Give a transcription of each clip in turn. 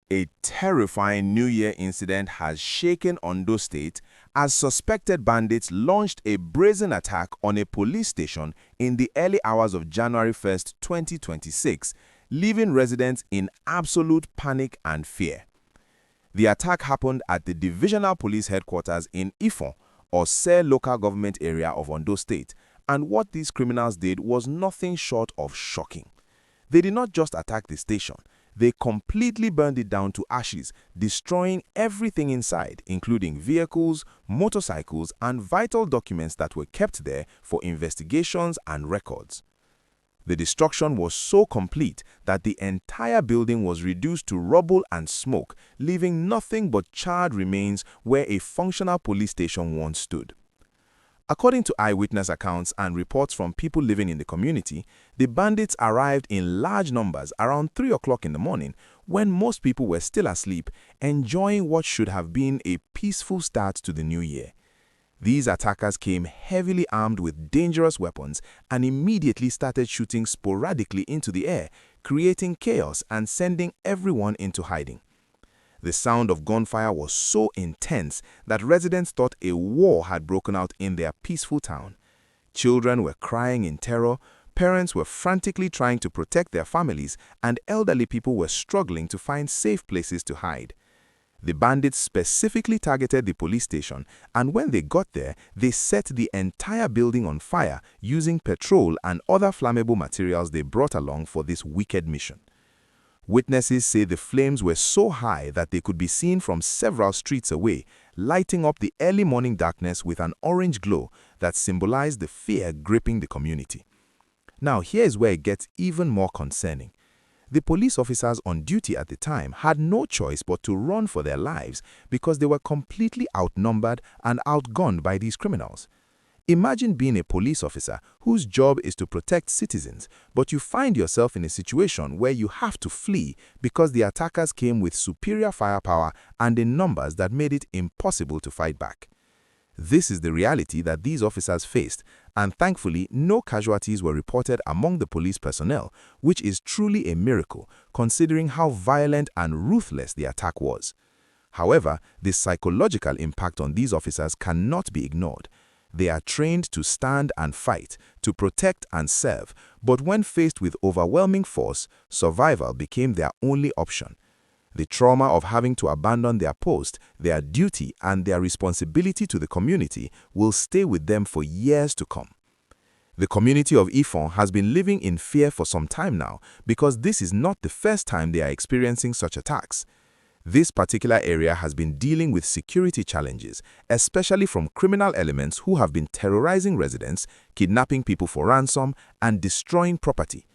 A terrifying New Year incident has shaken Ondo State as suspected bandits launched a brazen attack on a police station in the early hours of January 1, 2026, leaving residents in absolute panic and fear. The attack happened at the Divisional Police Headquarters in Ifon, or Se local government area of Ondo State, and what these criminals did was nothing short of shocking. They did not just attack the station. They completely burned it down to ashes, destroying everything inside, including vehicles, motorcycles, and vital documents that were kept there for investigations and records. The destruction was so complete that the entire building was reduced to rubble and smoke, leaving nothing but charred remains where a functional police station once stood. According to eyewitness accounts and reports from people living in the community, the bandits arrived in large numbers around 3 o'clock in the morning when most people were still asleep, enjoying what should have been a peaceful start to the new year. These attackers came heavily armed with dangerous weapons and immediately started shooting sporadically into the air, creating chaos and sending everyone into hiding. The sound of gunfire was so intense that residents thought a war had broken out in their peaceful town. Children were crying in terror, parents were frantically trying to protect their families, and elderly people were struggling to find safe places to hide. The bandits specifically targeted the police station, and when they got there, they set the entire building on fire using petrol and other flammable materials they brought along for this wicked mission. Witnesses say the flames were so high that they could be seen from several streets away, lighting up the early morning darkness with an orange glow that symbolized the fear gripping the community. Now, here's where it gets even more concerning. The police officers on duty at the time had no choice but to run for their lives because they were completely outnumbered and outgunned by these criminals. Imagine being a police officer whose job is to protect citizens, but you find yourself in a situation where you have to flee because the attackers came with superior firepower and in numbers that made it impossible to fight back. This is the reality that these officers faced, and thankfully no casualties were reported among the police personnel, which is truly a miracle considering how violent and ruthless the attack was. However, the psychological impact on these officers cannot be ignored. They are trained to stand and fight, to protect and serve, but when faced with overwhelming force, survival became their only option. The trauma of having to abandon their post, their duty, and their responsibility to the community will stay with them for years to come. The community of Ifon has been living in fear for some time now because this is not the first time they are experiencing such attacks. This particular area has been dealing with security challenges, especially from criminal elements who have been terrorizing residents, kidnapping people for ransom, and destroying property.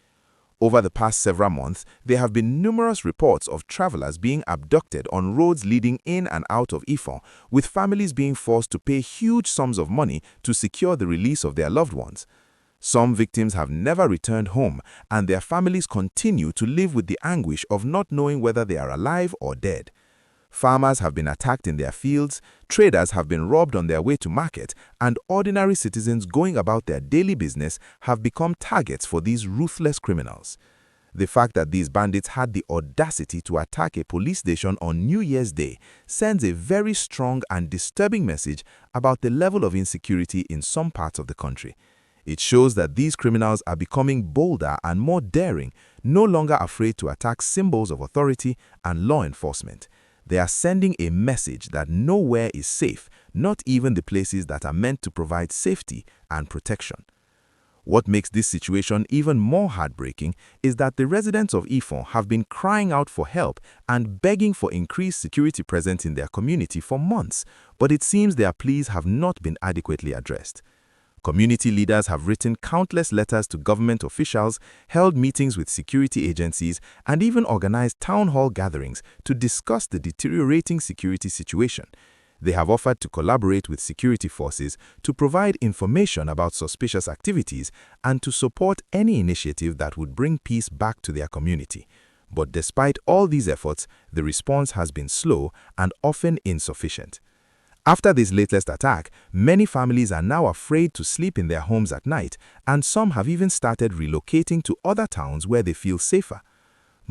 Over the past several months, there have been numerous reports of travelers being abducted on roads leading in and out of Ifon, with families being forced to pay huge sums of money to secure the release of their loved ones. Some victims have never returned home, and their families continue to live with the anguish of not knowing whether they are alive or dead. Farmers have been attacked in their fields, traders have been robbed on their way to market, and ordinary citizens going about their daily business have become targets for these ruthless criminals. The fact that these bandits had the audacity to attack a police station on New Year's Day sends a very strong and disturbing message about the level of insecurity in some parts of the country. It shows that these criminals are becoming bolder and more daring, no longer afraid to attack symbols of authority and law enforcement. They are sending a message that nowhere is safe, not even the places that are meant to provide safety and protection. What makes this situation even more heartbreaking is that the residents of Ifon have been crying out for help and begging for increased security present in their community for months, but it seems their pleas have not been adequately addressed. Community leaders have written countless letters to government officials, held meetings with security agencies, and even organized town hall gatherings to discuss the deteriorating security situation. They have offered to collaborate with security forces to provide information about suspicious activities and to support any initiative that would bring peace back to their community. But despite all these efforts, the response has been slow and often insufficient. After this latest attack, many families are now afraid to sleep in their homes at night, and some have even started relocating to other towns where they feel safer.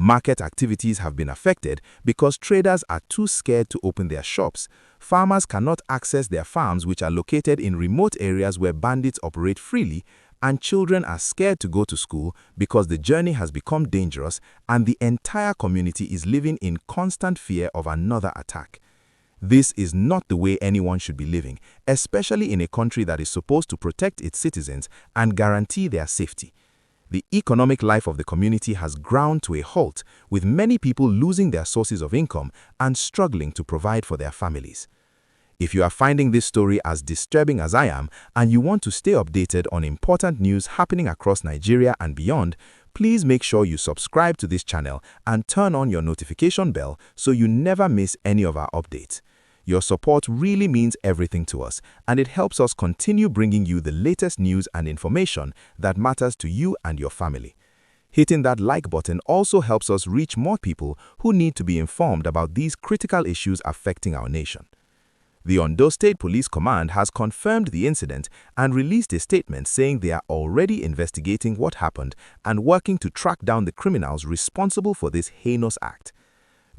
Market activities have been affected because traders are too scared to open their shops. Farmers cannot access their farms, which are located in remote areas where bandits operate freely, and children are scared to go to school because the journey has become dangerous and the entire community is living in constant fear of another attack. This is not the way anyone should be living, especially in a country that is supposed to protect its citizens and guarantee their safety. The economic life of the community has ground to a halt, with many people losing their sources of income and struggling to provide for their families. If you are finding this story as disturbing as I am, and you want to stay updated on important news happening across Nigeria and beyond, please make sure you subscribe to this channel and turn on your notification bell so you never miss any of our updates. Your support really means everything to us, and it helps us continue bringing you the latest news and information that matters to you and your family. Hitting that like button also helps us reach more people who need to be informed about these critical issues affecting our nation. The Ondo State Police Command has confirmed the incident and released a statement saying they are already investigating what happened and working to track down the criminals responsible for this heinous act.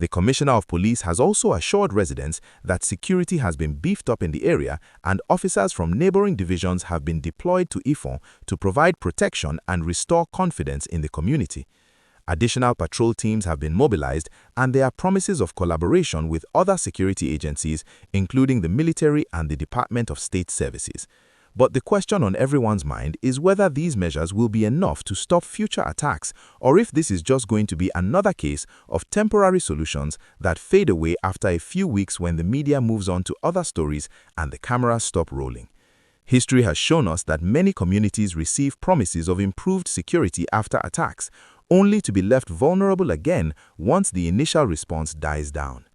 The Commissioner of Police has also assured residents that security has been beefed up in the area and officers from neighboring divisions have been deployed to Ifon to provide protection and restore confidence in the community. Additional patrol teams have been mobilized, and there are promises of collaboration with other security agencies, including the military and the Department of State Services. But the question on everyone's mind is whether these measures will be enough to stop future attacks, or if this is just going to be another case of temporary solutions that fade away after a few weeks when the media moves on to other stories and the cameras stop rolling. History has shown us that many communities receive promises of improved security after attacks, only to be left vulnerable again once the initial response dies down.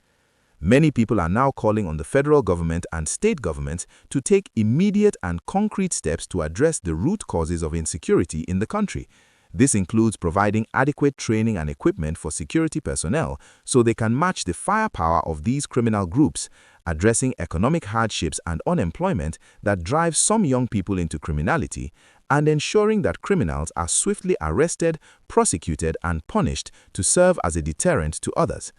Many people are now calling on the federal government and state governments to take immediate and concrete steps to address the root causes of insecurity in the country. This includes providing adequate training and equipment for security personnel so they can match the firepower of these criminal groups, addressing economic hardships and unemployment that drive some young people into criminality, and ensuring that criminals are swiftly arrested, prosecuted, and punished to serve as a deterrent to others.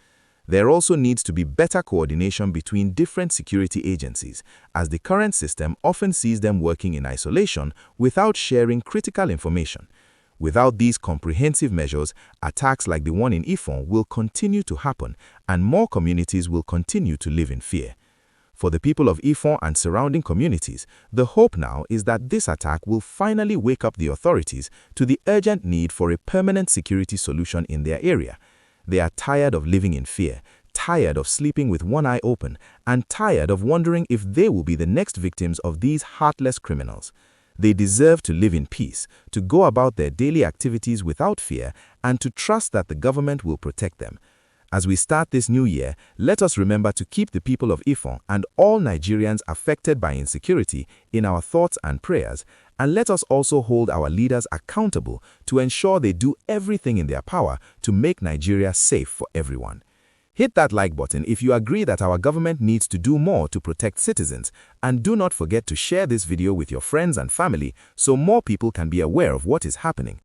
There also needs to be better coordination between different security agencies, as the current system often sees them working in isolation without sharing critical information. Without these comprehensive measures, attacks like the one in Ifon will continue to happen, and more communities will continue to live in fear. For the people of Ifon and surrounding communities, the hope now is that this attack will finally wake up the authorities to the urgent need for a permanent security solution in their area. They are tired of living in fear, tired of sleeping with one eye open, and tired of wondering if they will be the next victims of these heartless criminals. They deserve to live in peace, to go about their daily activities without fear, and to trust that the government will protect them. As we start this new year, let us remember to keep the people of Ifon and all Nigerians affected by insecurity in our thoughts and prayers, and let us also hold our leaders accountable to ensure they do everything in their power to make Nigeria safe for everyone. Hit that like button if you agree that our government needs to do more to protect citizens, and do not forget to share this video with your friends and family so more people can be aware of what is happening.